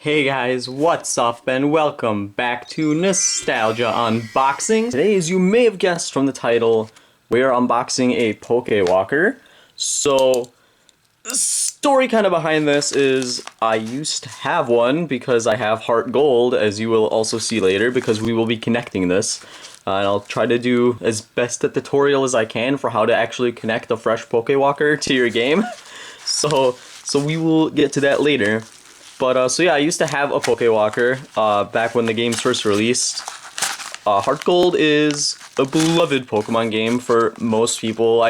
Hey guys, what's up and welcome back to Nostalgia Unboxing. Today, as you may have guessed from the title, we are unboxing a PokeWalker. So, the story kind of behind this is I used to have one because I have Heart Gold, as you will also see later, because we will be connecting this. And I'll try to do as best a tutorial as I can for how to actually connect a fresh PokeWalker to your game. So we will get to that later. But, so yeah, I used to have a PokeWalker back when the games first released. Heart Gold is a beloved Pokemon game for most people.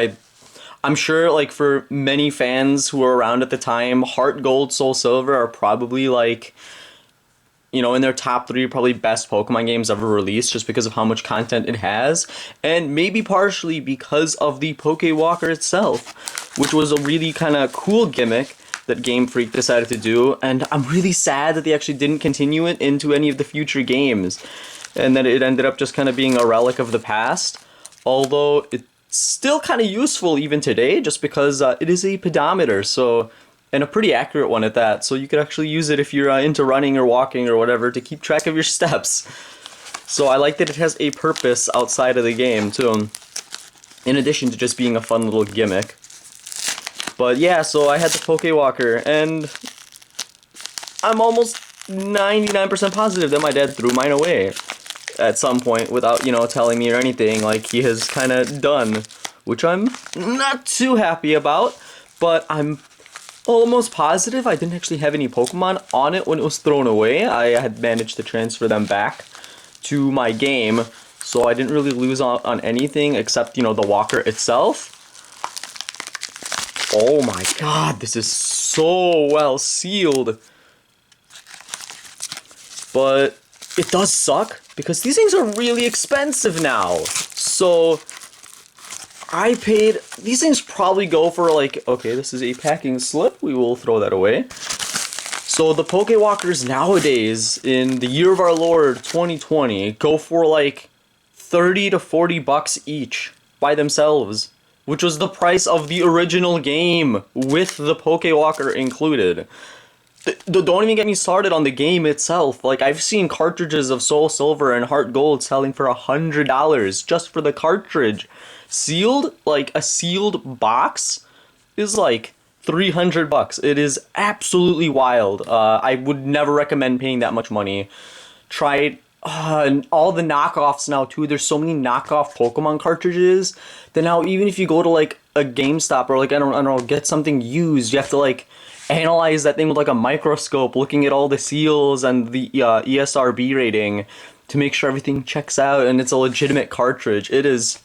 I'm sure, like, for many fans who were around at the time, Heart Gold, Soul Silver are probably, like, you know, in their top 3 probably best Pokemon games ever released just because of how much content it has. And maybe partially because of the PokeWalker itself, which was a really kind of cool gimmick that Game Freak decided to do, and I'm really sad that they actually didn't continue it into any of the future games, and that it ended up just kind of being a relic of the past, although it's still kind of useful even today, just because it is a pedometer, so, and a pretty accurate one at that, so you could actually use it if you're into running or walking or whatever to keep track of your steps. So I like that it has a purpose outside of the game, too, in addition to just being a fun little gimmick. But yeah, so I had the PokeWalker, and I'm almost 99% positive that my dad threw mine away at some point without, you know, telling me or anything, like he has kind of done, which I'm not too happy about, but I'm almost positive I didn't actually have any Pokemon on it when it was thrown away. I had managed to transfer them back to my game, so I didn't really lose out on anything except, you know, the walker itself. Oh my god, this is so well sealed. But it does suck because these things are really expensive now. So I paid, these things probably go for like, okay, this is a packing slip. We will throw that away. So the PokeWalkers nowadays, in the year of our Lord 2020, go for like 30 to 40 bucks each by themselves, which was the price of the original game with the PokeWalker included. Don't even get me started on the game itself. Like, I've seen cartridges of Soul Silver and Heart Gold selling for $100 just for the cartridge. Sealed, like a sealed box, is like 300 bucks. It is absolutely wild. I would never recommend paying that much money. Try and all the knockoffs now too. There's so many knockoff Pokemon cartridges that now even if you go to like a GameStop or like I don't know, get something used, you have to like analyze that thing with like a microscope, looking at all the seals and the ESRB rating to make sure everything checks out and it's a legitimate cartridge. It's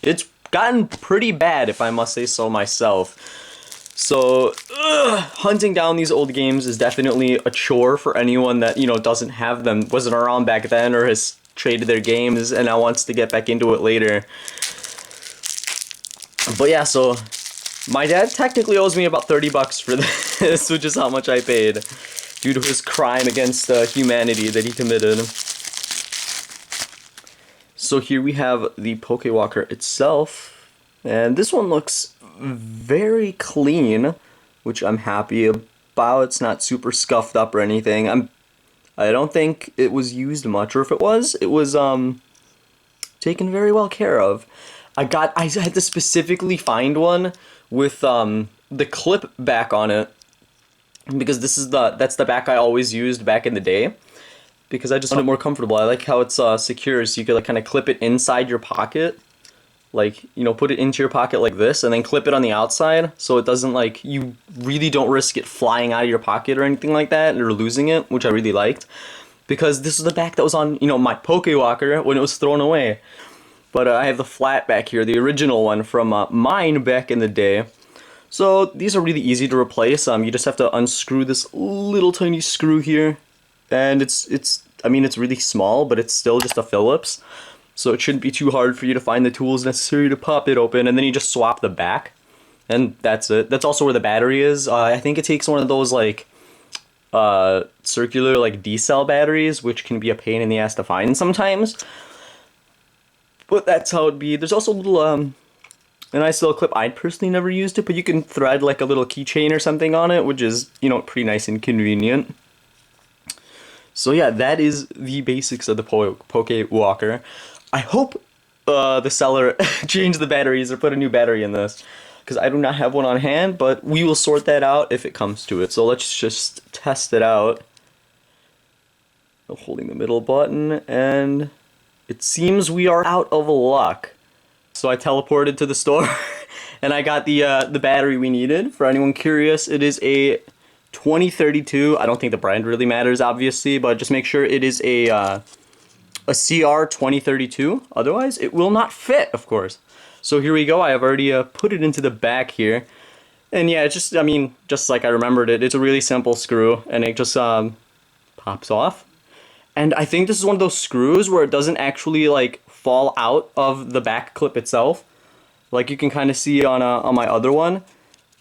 gotten pretty bad, if I must say so myself. So, hunting down these old games is definitely a chore for anyone that, you know, doesn't have them, wasn't around back then, or has traded their games and now wants to get back into it later. But yeah, so my dad technically owes me about 30 bucks for this, which is how much I paid, due to his crime against humanity that he committed. So here we have the PokeWalker itself, and this one looks very clean, which I'm happy about. It's not super scuffed up or anything. I don't think it was used much, or if it was taken very well care of. I had to specifically find one with the clip back on it, because that's the back I always used back in the day, because I just found it more comfortable. I like how it's secure, so you could like kind of clip it inside your pocket. Like, you know, put it into your pocket like this and then clip it on the outside so it doesn't, like, you really don't risk it flying out of your pocket or anything like that or losing it, which I really liked, because this is the back that was on, you know, my PokeWalker when it was thrown away. But I have the flat back here, the original one from mine back in the day. So these are really easy to replace. You just have to unscrew this little tiny screw here, and I mean, it's really small, but it's still just a Phillips. So it shouldn't be too hard for you to find the tools necessary to pop it open, and then you just swap the back, and that's it. That's also where the battery is. I think it takes one of those like circular like D-cell batteries, which can be a pain in the ass to find sometimes. But that's how it'd be. There's also a little a nice little clip. I personally never used it, but you can thread like a little keychain or something on it, which is, you know, pretty nice and convenient. So yeah, that is the basics of the PokeWalker. I hope the seller changed the batteries or put a new battery in this, because I do not have one on hand, but we will sort that out if it comes to it. So let's just test it out. Holding the middle button, and it seems we are out of luck. So I teleported to the store and I got the battery we needed. For anyone curious, it is a 2032. I don't think the brand really matters, obviously, but just make sure it is a CR 2032. Otherwise, it will not fit, of course. So here we go. I have already put it into the back here. And yeah, it's just, I mean, just like I remembered it, it's a really simple screw, and it just pops off. And I think this is one of those screws where it doesn't actually like fall out of the back clip itself. Like you can kind of see on my other one.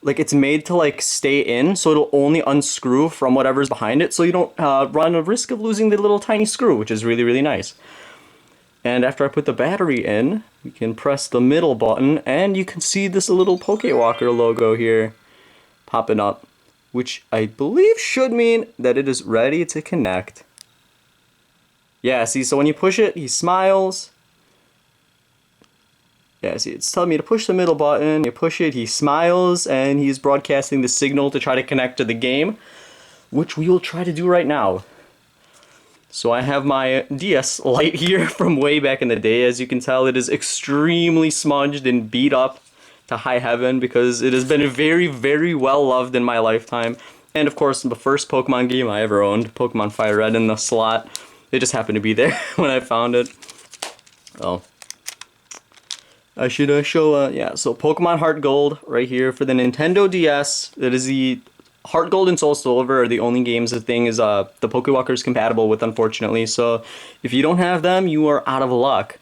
Like it's made to like stay in, so it'll only unscrew from whatever's behind it, so you don't run a risk of losing the little tiny screw, which is really, really nice. And after I put the battery in, we can press the middle button, and you can see this little PokeWalker logo here popping up, which I believe should mean that it is ready to connect. Yeah, see, so when you push it, he smiles. Yeah, see, it's telling me to push the middle button. You push it, he smiles, and he's broadcasting the signal to try to connect to the game, which we will try to do right now. So I have my DS Lite here from way back in the day. As you can tell, it is extremely smudged and beat up to high heaven because it has been very, very well loved in my lifetime. And of course, the first Pokemon game I ever owned, Pokemon Fire Red, in the slot. It just happened to be there when I found it. Oh. I should show, yeah, so Pokemon Heart Gold right here for the Nintendo DS. That is the Heart Gold and Soul Silver are the only games the thing is the PokeWalker is compatible with, unfortunately. So if you don't have them, you are out of luck.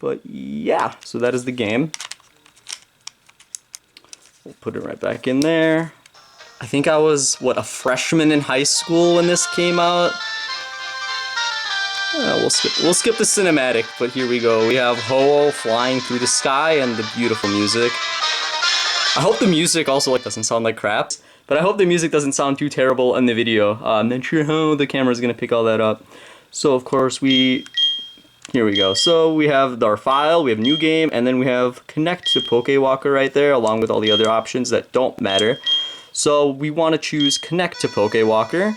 But yeah, so that is the game. We'll put it right back in there. I think I was, what, a freshman in high school when this came out. We'll skip the cinematic, but here we go. We have Ho-Oh flying through the sky and the beautiful music. I hope the music also like doesn't sound like crap, but I hope the music doesn't sound too terrible in the video. I'm not sure how the camera's gonna pick all that up. So of course here we go. So we have our file, we have new game, and then we have connect to PokeWalker right there, along with all the other options that don't matter. So we want to choose connect to PokeWalker.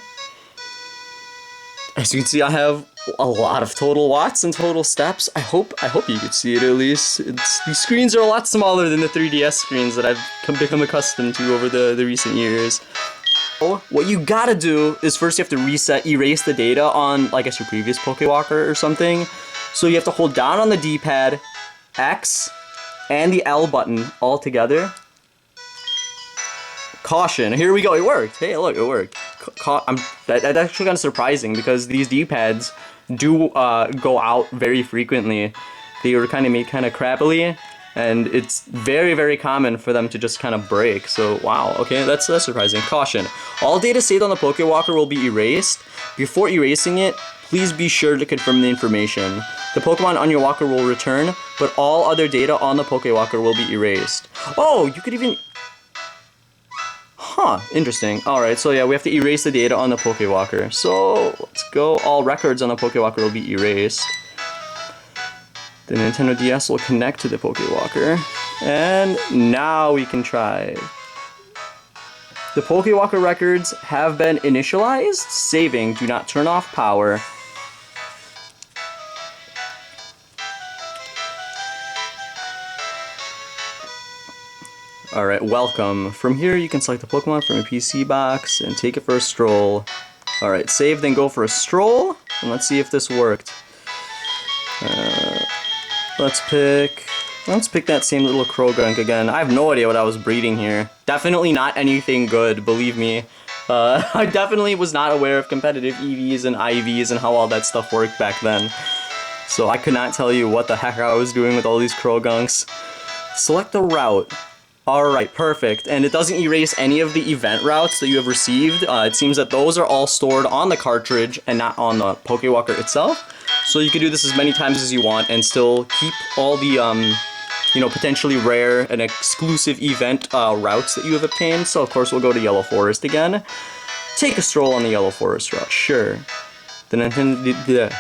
As you can see, I have a lot of total watts and total steps. I hope you could see it at least. These screens are a lot smaller than the 3DS screens that I've become accustomed to over the recent years. What you gotta do is first you have to erase the data on, I guess, your previous PokeWalker or something. So you have to hold down on the D-pad, X, and the L button all together. Caution, here we go, it worked. Hey, look, it worked. That's actually kind of surprising because these D-pads do go out very frequently. They were kind of made kind of crappily, and it's very, very common for them to just kind of break. So, wow, okay, that's surprising. Caution, all data saved on the PokeWalker will be erased. Before erasing it, please be sure to confirm the information. The Pokemon on your walker will return, but all other data on the PokeWalker will be erased. Oh, you could even... Huh, interesting. Alright, so yeah, we have to erase the data on the PokeWalker. So, let's go. All records on the PokeWalker will be erased. The Nintendo DS will connect to the PokeWalker. And now we can try. The PokeWalker records have been initialized. Saving. Do not turn off power. Alright, welcome. From here you can select a Pokemon from your PC box and take it for a stroll. Alright, save, then go for a stroll, and let's see if this worked. Let's pick that same little Krogunk again. I have no idea what I was breeding here. Definitely not anything good, believe me. I definitely was not aware of competitive EVs and IVs and how all that stuff worked back then. So I could not tell you what the heck I was doing with all these Krogunks. Select the route. Alright, perfect. And it doesn't erase any of the event routes that you have received. It seems that those are all stored on the cartridge and not on the PokeWalker itself. So you can do this as many times as you want and still keep all the, potentially rare and exclusive event routes that you have obtained. So of course we'll go to Yellow Forest again. Take a stroll on the yellow forest route. Sure. The Nintendo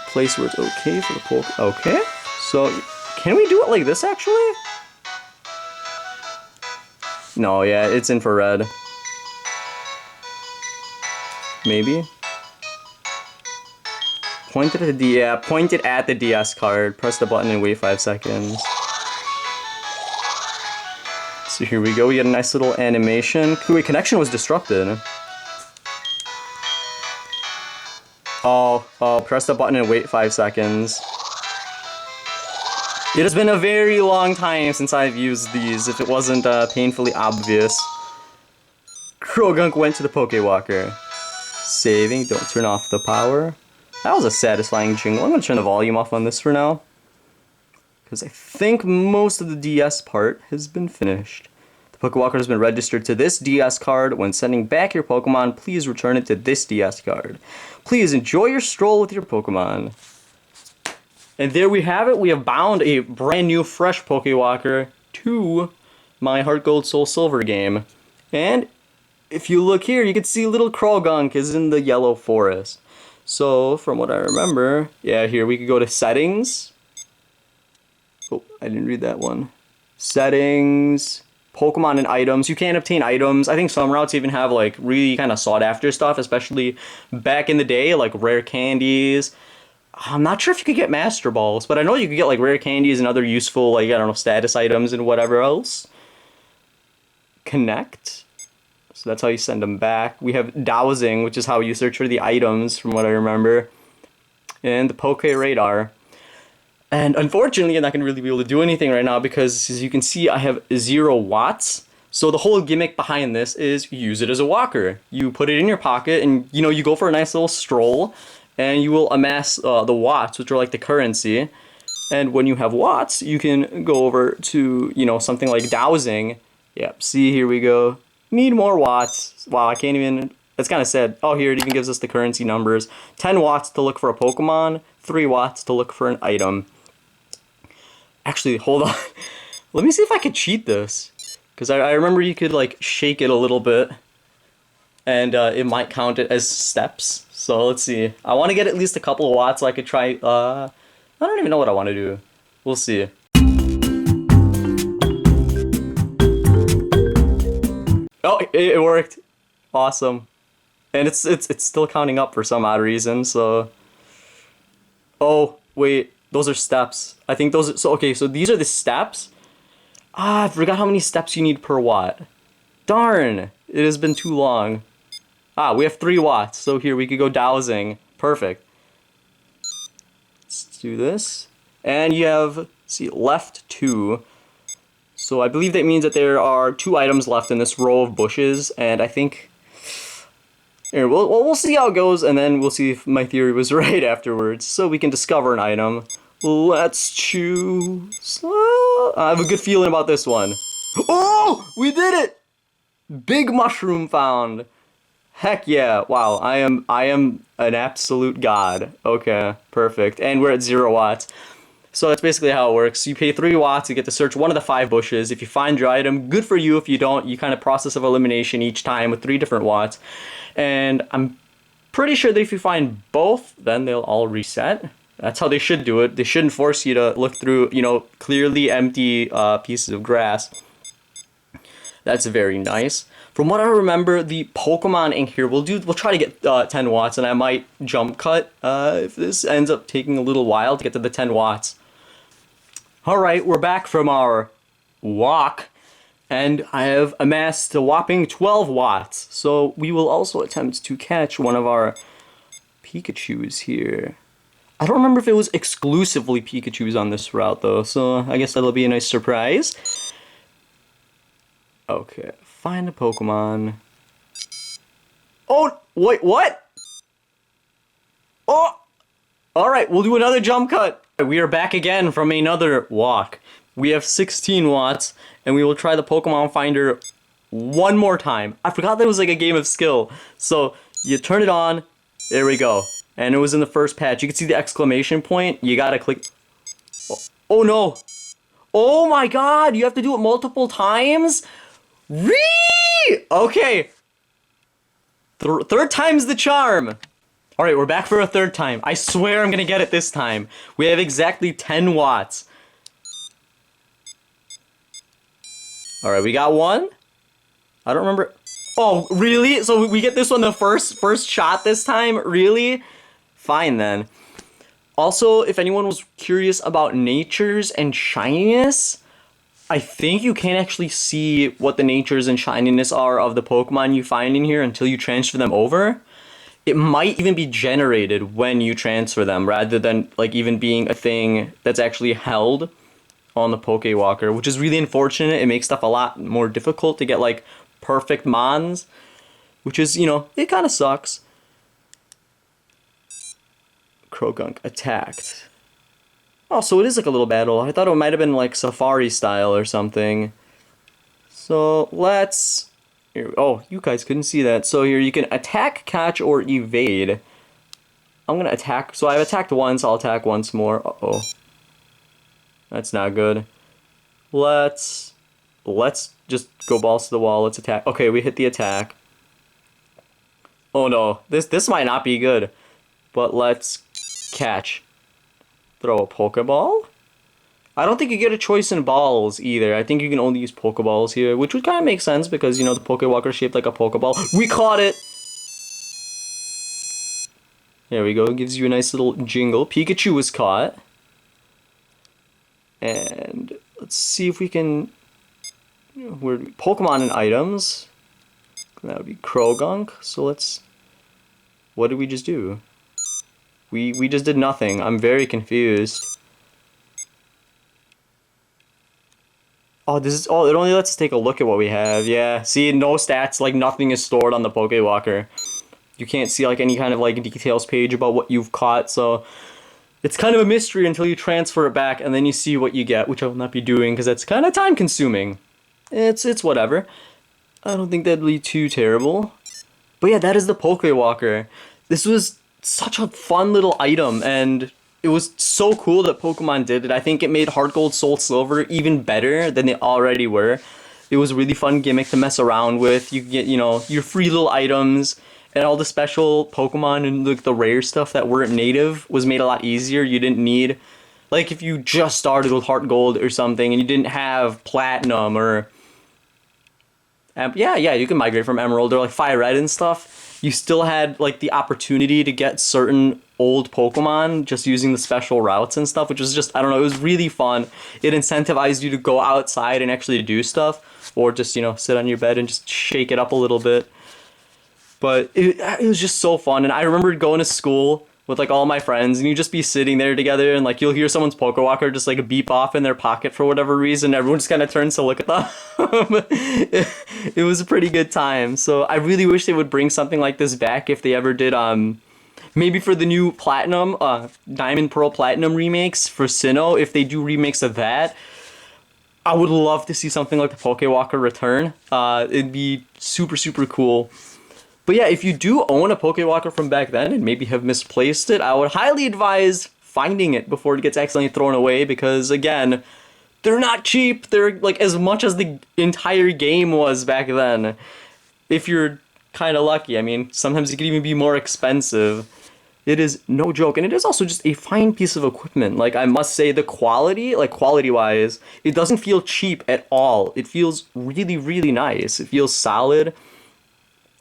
place where it's okay for the poke. Okay. So, can we do it like this actually? No, yeah, it's infrared. Maybe. Point it at the DS card. Press the button and wait 5 seconds. So here we go. We get a nice little animation. Wait, connection was disrupted. Oh, press the button and wait 5 seconds. It has been a very long time since I've used these, if it wasn't painfully obvious. Krogunk went to the PokeWalker. Saving, don't turn off the power. That was a satisfying jingle. I'm going to turn the volume off on this for now, because I think most of the DS part has been finished. The PokeWalker has been registered to this DS card. When sending back your Pokemon, please return it to this DS card. Please enjoy your stroll with your Pokemon. And there we have it. We have bound a brand new, fresh PokeWalker to my Heart Gold Soul Silver game. And if you look here, you can see little Krogunk is in the yellow forest. So, from what I remember, yeah, here we could go to settings. Oh, I didn't read that one. Settings, Pokemon and items. You can't obtain items. I think some routes even have like really kind of sought after stuff, especially back in the day, like rare candies. I'm not sure if you could get Master Balls, but I know you could get like rare candies and other useful, like, I don't know, status items and whatever else. Connect. So that's how you send them back. We have dowsing, which is how you search for the items, from what I remember. And the Poke Radar. And unfortunately, I'm not going to really be able to do anything right now because, as you can see, I have 0 watts. So the whole gimmick behind this is you use it as a walker. You put it in your pocket and, you know, you go for a nice little stroll. And you will amass the watts, which are like the currency. And when you have watts, you can go over to, you know, something like dowsing. Yep, see, here we go. Need more watts. Wow, I can't even... It's kind of sad. Oh, here, it even gives us the currency numbers. 10 watts to look for a Pokemon. 3 watts to look for an item. Actually, hold on. Let me see if I could cheat this. Because I remember you could, like, shake it a little bit. And it might count it as steps. So let's see. I want to get at least a couple of watts so I could try... I don't even know what I want to do. We'll see. Oh, it worked. Awesome. And it's still counting up for some odd reason, so... Oh, wait. Those are steps. I think those are... So, okay, so these are the steps. Ah, I forgot how many steps you need per watt. Darn. It has been too long. Ah, we have 3 watts, so here we could go dowsing. Perfect. Let's do this. And you have, let's see, left 2. So I believe that means that there are 2 items left in this row of bushes, and I think... Here, we'll see how it goes, and then we'll see if my theory was right afterwards. So we can discover an item. Let's choose... I have a good feeling about this one. Oh! We did it! Big mushroom found. Heck yeah, wow, I am an absolute god. Okay, perfect. And we're at 0 watts. So that's basically how it works. You pay 3 watts, you get to search one of the 5 bushes. If you find your item, good for you. If you don't, you kind of process of elimination each time with 3 different watts. And I'm pretty sure that if you find both, then they'll all reset. That's how they should do it. They shouldn't force you to look through, you know, clearly empty pieces of grass. That's very nice. From what I remember, the Pokemon ink here, we'll try to get 10 watts, and I might jump cut if this ends up taking a little while to get to the 10 watts. Alright, we're back from our walk, and I have amassed a whopping 12 watts. So we will also attempt to catch one of our Pikachus here. I don't remember if it was exclusively Pikachus on this route, though, so I guess that'll be a nice surprise. Okay, find a Pokemon. Oh, wait, what? Oh! Alright, we'll do another jump cut. We are back again from another walk. We have 16 watts, and we will try the Pokemon Finder one more time. I forgot that it was like a game of skill. So, you turn it on, there we go. And it was in the first patch. You can see the exclamation point. You gotta click... Oh no! Oh my god, you have to do it multiple times? Okay. Third time's the charm. All right, we're back for a third time. I swear I'm gonna get it this time. We have exactly 10 watts. All right, we got one. I don't remember. Oh, really? So we get this one the first shot this time? Really? Fine then. Also, if anyone was curious about natures and shininess, I think you can't actually see what the natures and shininess are of the Pokemon you find in here until you transfer them over. It might even be generated when you transfer them rather than like even being a thing that's actually held on the PokeWalker, which is really unfortunate. It makes stuff a lot more difficult to get like perfect mons, which is, you know, it kind of sucks. Krogunk attacked. Oh, so it is like a little battle. I thought it might have been like Safari style or something. So let's... Here, oh, you guys couldn't see that. So here you can attack, catch, or evade. I'm gonna attack. So I've attacked once. I'll attack once more. Uh-oh. That's not good. Let's just go balls to the wall. Let's attack. Okay, we hit the attack. Oh no, this might not be good. But let's catch. Throw a Pokeball? I don't think you get a choice in balls either. I think you can only use Pokeballs here, which would kind of make sense because, you know, the PokeWalker is shaped like a Pokeball. We caught it! There we go. It gives you a nice little jingle. Pikachu was caught. And let's see if we can... Where Pokemon and items. That would be Krogunk. So let's... What did we just do? We just did nothing. I'm very confused. Oh, this is... Oh, it only lets us take a look at what we have. Yeah, see, no stats. Like, nothing is stored on the PokeWalker. You can't see, like, any kind of, like, details page about what you've caught, so... It's kind of a mystery until you transfer it back, and then you see what you get, which I will not be doing, because that's kind of time-consuming. It's whatever. I don't think that'd be too terrible. But yeah, that is the PokeWalker. This was such a fun little item, and it was so cool that Pokemon did it. I think it made Heart Gold, Soul Silver even better than they already were. It was a really fun gimmick to mess around with. You could get, you know, your free little items, and all the special Pokemon and like the rare stuff that weren't native was made a lot easier. You didn't need, like if you just started with Heart Gold or something and you didn't have Platinum or... yeah, you can migrate from Emerald or like Fire Red and stuff. You still had like the opportunity to get certain old Pokemon just using the special routes and stuff, which was just, I don't know, it was really fun. It incentivized you to go outside and actually do stuff, or just, you know, sit on your bed and just shake it up a little bit. But it was just so fun, and I remember going to school with like all my friends, and you'd just be sitting there together, and like you'll hear someone's PokeWalker just like beep off in their pocket for whatever reason. Everyone just kind of turns to look at them. It was a pretty good time. So I really wish they would bring something like this back if they ever did. Maybe for the new Platinum, Diamond Pearl Platinum remakes for Sinnoh, if they do remakes of that, I would love to see something like the PokeWalker return. It'd be super, super cool. But yeah, if you do own a PokeWalker from back then and maybe have misplaced it, I would highly advise finding it before it gets accidentally thrown away, because again, they're not cheap. They're like as much as the entire game was back then. If you're kind of lucky. I mean, sometimes it can even be more expensive. It is no joke, and it is also just a fine piece of equipment. Like, I must say, the quality, like quality-wise, it doesn't feel cheap at all. It feels really, really nice. It feels solid.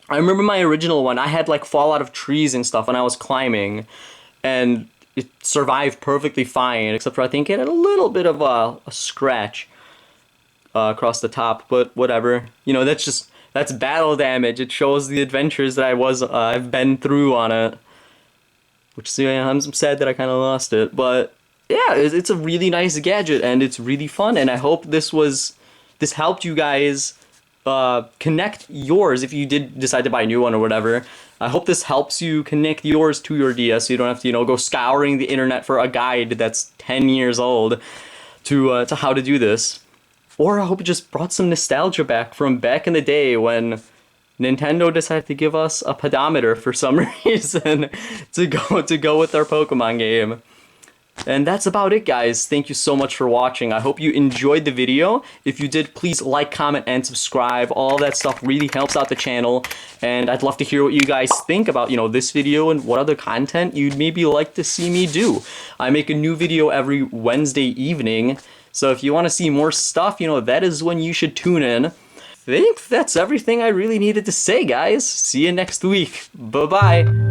I remember my original one, I had like fall out of trees and stuff when I was climbing, and it survived perfectly fine, except for I think it had a little bit of a scratch across the top, but whatever. You know, that's battle damage. It shows the adventures that I've been through on it. Which, see, I'm sad that I kind of lost it, but yeah, it's a really nice gadget, and it's really fun, and I hope this helped you guys connect yours if you did decide to buy a new one or whatever. I hope this helps you connect yours to your DS, so you don't have to, you know, go scouring the internet for a guide that's 10 years old to how to do this. Or I hope it just brought some nostalgia back from back in the day when Nintendo decided to give us a pedometer for some reason to go with their Pokemon game. And that's about it, guys. Thank you so much for watching. I hope you enjoyed the video. If you did, please like, comment, and subscribe. All that stuff really helps out the channel. And I'd love to hear what you guys think about, this video and what other content you'd maybe like to see me do. I make a new video every Wednesday evening. So if you want to see more stuff, that is when you should tune in. I think that's everything I really needed to say, guys. See you next week. Bye-bye.